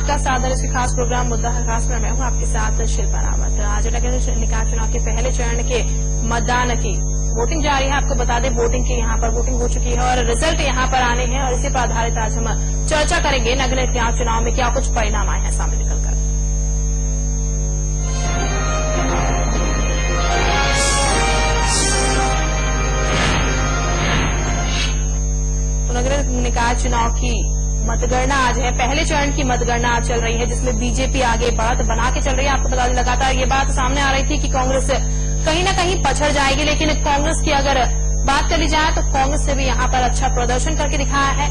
आपका सादर इसके खास प्रोग्राम मुद्दा खास में मैं हूं आपके साथ शिल्पा रावत। आज नगर निकाय चुनाव के पहले चरण के मतदान की वोटिंग जारी है। आपको बता दें वोटिंग की यहाँ पर वोटिंग हो चुकी है और रिजल्ट यहाँ पर आने हैं और इसी पर आधारित आज हम चर्चा करेंगे नगर निकाय चुनाव में क्या कुछ परिणाम आए हैं सामने निकलकर। नगर निकाय चुनाव की मतगणना आज है। पहले चरण की मतगणना आज चल रही है जिसमें बीजेपी आगे बढ़त बना के चल रही है। आपको बता दें लगातार ये बात सामने आ रही थी कि कांग्रेस कहीं न कहीं पछड़ जाएगी, लेकिन कांग्रेस की अगर बात करी जाए तो कांग्रेस से भी यहाँ पर अच्छा प्रदर्शन करके दिखाया है।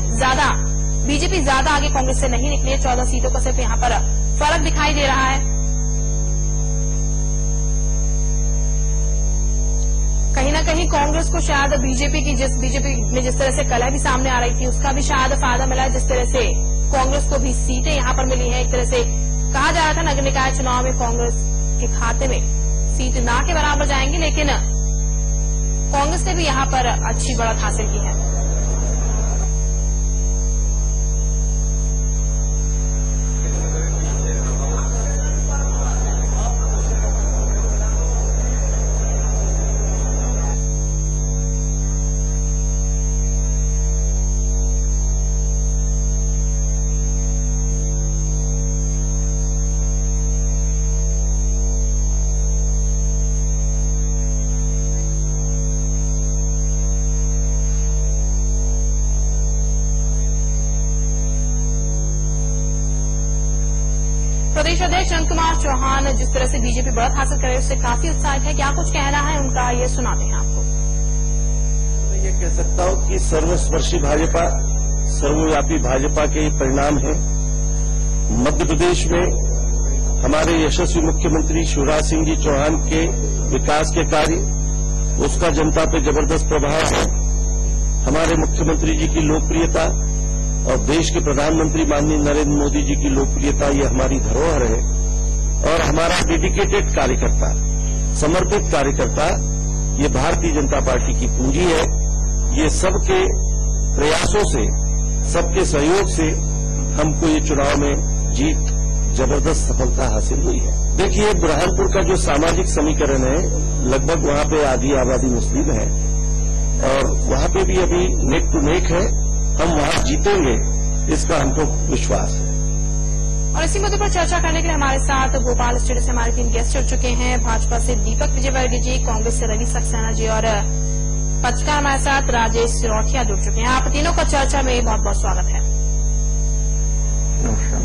बीजेपी ज्यादा आगे कांग्रेस से नहीं निकली है। 14 सीटों का सिर्फ यहाँ पर फर्क दिखाई दे रहा है। कहीं न कहीं कांग्रेस को शायद बीजेपी में जिस तरह से कलह भी सामने आ रही थी उसका भी शायद फायदा मिला है। जिस तरह से कांग्रेस को भी सीटें यहाँ पर मिली है। एक तरह से कहा जा रहा था नगर निकाय चुनाव में कांग्रेस के खाते में सीट ना के बराबर जाएंगी, लेकिन कांग्रेस ने भी यहाँ पर अच्छी बढ़त हासिल की है। प्रदेश अध्यक्ष अनंत कुमार चौहान जिस तरह से बीजेपी बढ़त हासिल करे उससे काफी उत्साहित है। क्या कुछ कहना है उनका ये सुनाते हैं आपको। मैं ये कह सकता हूँ कि सर्वस्पर्शी भाजपा, सर्वव्यापी भाजपा के परिणाम है। मध्य प्रदेश में हमारे यशस्वी मुख्यमंत्री शिवराज सिंह जी चौहान के विकास के कार्य, उसका जनता पे जबरदस्त प्रभाव है। हमारे मुख्यमंत्री जी की लोकप्रियता और देश के प्रधानमंत्री माननीय नरेंद्र मोदी जी की लोकप्रियता, ये हमारी धरोहर है। और हमारा डेडिकेटेड कार्यकर्ता, समर्पित कार्यकर्ता, ये भारतीय जनता पार्टी की पूंजी है। ये सबके प्रयासों से, सबके सहयोग से हमको ये चुनाव में जीत, जबरदस्त सफलता हासिल हुई है। देखिए, बुरहानपुर का जो सामाजिक समीकरण है, लगभग वहां पे आधी आबादी मुस्लिम है और वहां पे भी अभी नेक टू नेक है। हम वहां जीतेंगे, इसका हमको विश्वास है। और इसी मुद्दे पर चर्चा करने के लिए हमारे साथ भोपाल स्टूडियो से हमारे 3 गेस्ट जुड़ चुके हैं। भाजपा से दीपक विजयवर्गीय जी, कांग्रेस से रवि सक्सेना जी और पत्रकार हमारे साथ राजेश सिरोठिया जुड़ चुके हैं। आप तीनों का चर्चा में बहुत बहुत स्वागत है।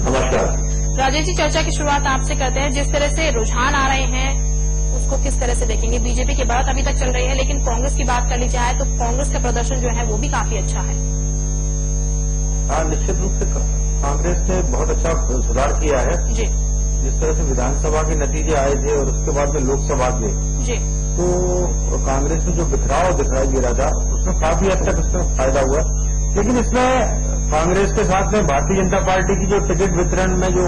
नमस्कार। राजेश जी, चर्चा की शुरुआत आपसे करते हैं। जिस तरह से रुझान आ रहे हैं उसको किस तरह से देखेंगे? बीजेपी की बढ़त अभी तक चल रही है, लेकिन कांग्रेस की बात कर ली जाए तो कांग्रेस का प्रदर्शन जो है वो भी काफी अच्छा है। हाँ, निश्चित रूप से कांग्रेस ने बहुत अच्छा सुधार किया है जी। जिस तरह से विधानसभा के नतीजे आए थे और उसके बाद में लोकसभा के जी, तो कांग्रेस में जो बिखराव दिखाई दे रहा था उसमें काफी हद तक उसमें फायदा हुआ। लेकिन इसमें कांग्रेस के साथ में भारतीय जनता पार्टी की जो टिकट वितरण में जो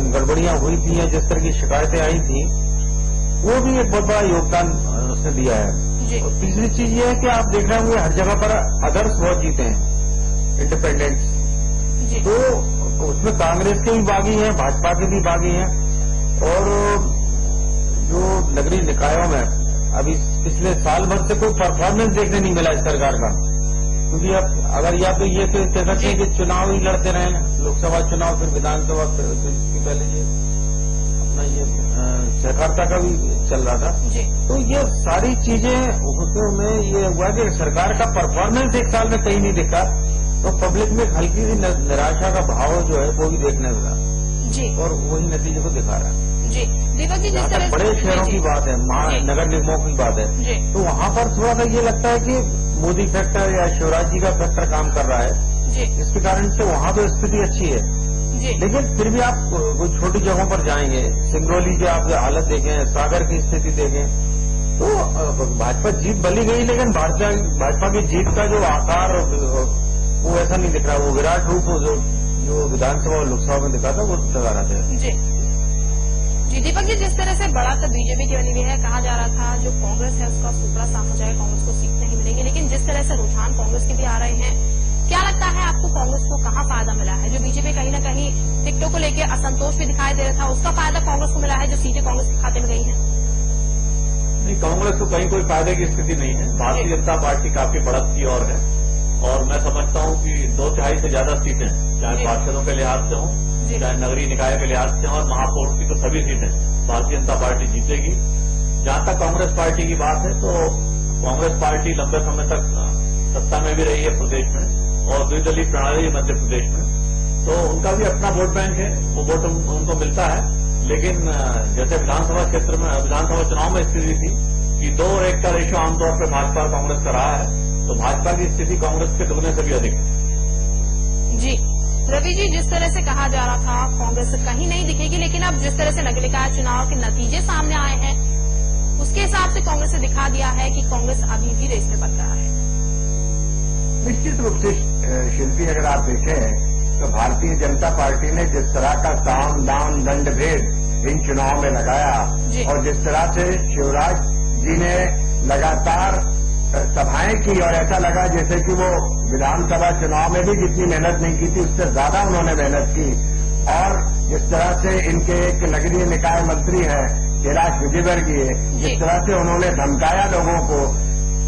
गड़बड़ियां हुई थी या जिस तरह की शिकायतें आई थी, वो भी एक बहुत बड़ा योगदान उसने दिया है। और तीसरी चीज ये है कि आप देख रहे होंगे हर जगह पर अदर्स बहुत जीते हैं, इंडिपेंडेंट्स। तो उसमें कांग्रेस के भी बागी हैं, भाजपा के भी बागी हैं। और जो नगरीय निकायों में अभी पिछले साल भर से कोई परफॉर्मेंस देखने नहीं मिला इस सरकार का, क्योंकि अब अगर या तो ये कह सकते हैं कि चुनाव ही लड़ते रहे, लोकसभा चुनाव फिर विधानसभा, फिर इसके पहले ये अपना ये सहकारिता का भी चल रहा था। तो ये सारी चीजें में ये हुआ कि सरकार का परफॉर्मेंस एक साल में कहीं नहीं दिखा, तो पब्लिक में हल्की सी निराशा का भाव जो है वो भी देखने मिला जी, और वही नतीजे को दिखा रहा है जी। दीपक जी, जिस तरह बड़े शहरों की बात है, नगर निगमों की बात है, तो वहाँ पर थोड़ा सा ये लगता है कि मोदी फैक्टर या शिवराज जी का फैक्टर काम कर रहा है जी, जिसके कारण से वहाँ तो स्थिति अच्छी है जी। लेकिन फिर भी आप कोई छोटी जगहों पर जाएंगे, सिंगरौली की आप हालत देखें, सागर की स्थिति देखें, तो भाजपा जीत भली गई, लेकिन भाजपा की जीत का जो आकार वो ऐसा नहीं दिख रहा। वो विराट रूप जो विधानसभा और लोकसभा में दिखा था वो दिखा रहा था जी। जी दीपक जी, जिस तरह से बड़ा तो बीजेपी की बनी हुई है, कहा जा रहा था जो कांग्रेस है उसका सुपड़ा साफ हो जाएगा, कांग्रेस को सीट नहीं मिलेगी, लेकिन जिस तरह से रुझान कांग्रेस के भी आ रहे हैं क्या लगता है आपको कांग्रेस को कहाँ फायदा मिला है? जो बीजेपी कहीं न कहीं टिकटों को लेकर असंतोष भी दिखाई दे रहा था, उसका फायदा कांग्रेस को मिला है जो सीटें कांग्रेस के खाते में गई हैं? नहीं, कांग्रेस को कहीं कोई फायदे की स्थिति नहीं है। भारतीय जनता पार्टी काफी बढ़त की ओर है और मैं समझता हूं कि 2/3 से ज्यादा सीटें चाहे पार्षदों के लिहाज से हों, चाहे नगरीय निकाय के लिहाज से हों और महापौर की तो सभी सीटें भारतीय जनता पार्टी जीतेगी। जहां तक कांग्रेस पार्टी की बात है तो कांग्रेस पार्टी लंबे समय तक सत्ता में भी रही है प्रदेश में और द्विदलीय प्रणाली है मध्य प्रदेश में, तो उनका भी अपना वोट बैंक है, वो वोट उनको मिलता है। लेकिन जैसे विधानसभा क्षेत्र में विधानसभा चुनाव में स्थिति थी कि 2 और 1 का रेशियो आमतौर पर भाजपा और कांग्रेस का रहा है, तो भाजपा की स्थिति कांग्रेस के दुगने से भी अधिक है। जी रवि जी, जिस तरह से कहा जा रहा था कांग्रेस कहीं नहीं दिखेगी, लेकिन अब जिस तरह से नगर निकाय चुनाव के नतीजे सामने आए हैं उसके हिसाब से कांग्रेस ने दिखा दिया है कि कांग्रेस अभी भी रेस में बरकरार है। निश्चित रूप से शिल्पी, अगर आप देखें तो भारतीय जनता पार्टी ने जिस तरह का साम दाम दंड भेद इन चुनाव में लगाया और जिस तरह से शिवराज जी ने लगातार सभाएं की और ऐसा लगा जैसे कि वो विधानसभा चुनाव में भी जितनी मेहनत नहीं की थी उससे ज्यादा उन्होंने मेहनत की, और जिस तरह से इनके एक नगरीय निकाय मंत्री हैं कैलाश विजयवर्गीय, जिस तरह से उन्होंने धमकाया लोगों को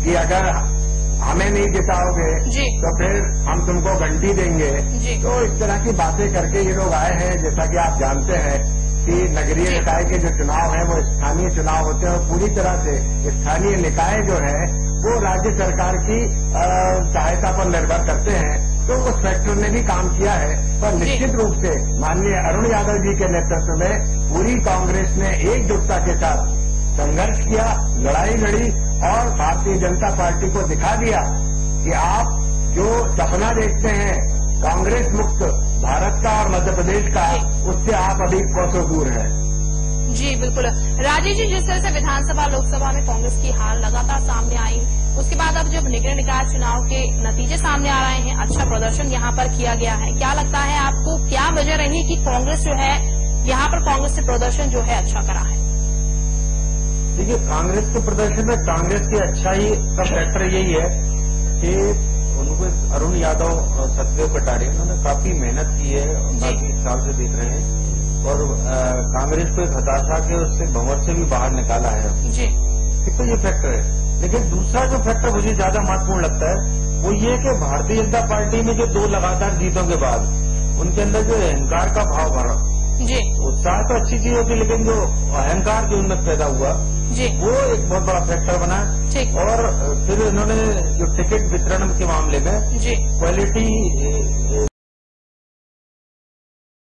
कि अगर हमें नहीं जिताओगे तो फिर हम तुमको घंटी देंगे, तो इस तरह की बातें करके ये लोग आए हैं। जैसा कि आप जानते हैं कि नगरीय निकाय के जो चुनाव है वो स्थानीय चुनाव होते हैं और पूरी तरह से स्थानीय निकाय जो है वो राज्य सरकार की सहायता पर निर्भर करते हैं, तो उस फैक्टर ने भी काम किया है। पर निश्चित रूप से माननीय अरुण यादव जी के नेतृत्व में पूरी कांग्रेस ने एकजुटता के साथ संघर्ष किया, लड़ाई लड़ी और भारतीय जनता पार्टी को दिखा दिया कि आप जो सपना देखते हैं कांग्रेस मुक्त भारत का और मध्य प्रदेश का, उससे आप अभी कोसों दूर हैं। जी बिल्कुल। राजीव जी, जिस तरह से विधानसभा लोकसभा में कांग्रेस की हार लगातार सामने आई, उसके बाद अब जब नगर निकाय चुनाव के नतीजे सामने आ रहे हैं, अच्छा प्रदर्शन यहाँ पर किया गया है, क्या लगता है आपको क्या वजह रही कि कांग्रेस जो है यहाँ पर कांग्रेस से प्रदर्शन जो है अच्छा करा है? देखिए, कांग्रेस के प्रदर्शन में कांग्रेस की अच्छाई का फैक्टर यही है कि उनको अरुण यादव सतदेव कटारिया उन्होंने काफी मेहनत की है, काफी साल से देख रहे हैं और कांग्रेस को एक हताशा के उससे भंवर से भी बाहर निकाला है जी। तो ये फैक्टर है। लेकिन दूसरा जो फैक्टर मुझे ज्यादा महत्वपूर्ण लगता है वो ये कि भारतीय जनता पार्टी में जो 2 लगातार जीतों के बाद उनके अंदर जो अहंकार का भाव भरा जी, उत्साह तो अच्छी चीज होती, लेकिन जो अहंकार जो उनमें पैदा हुआ जी, वो एक बहुत बड़ा फैक्टर बना। और फिर इन्होंने जो टिकट वितरण के मामले में जी, क्वालिटी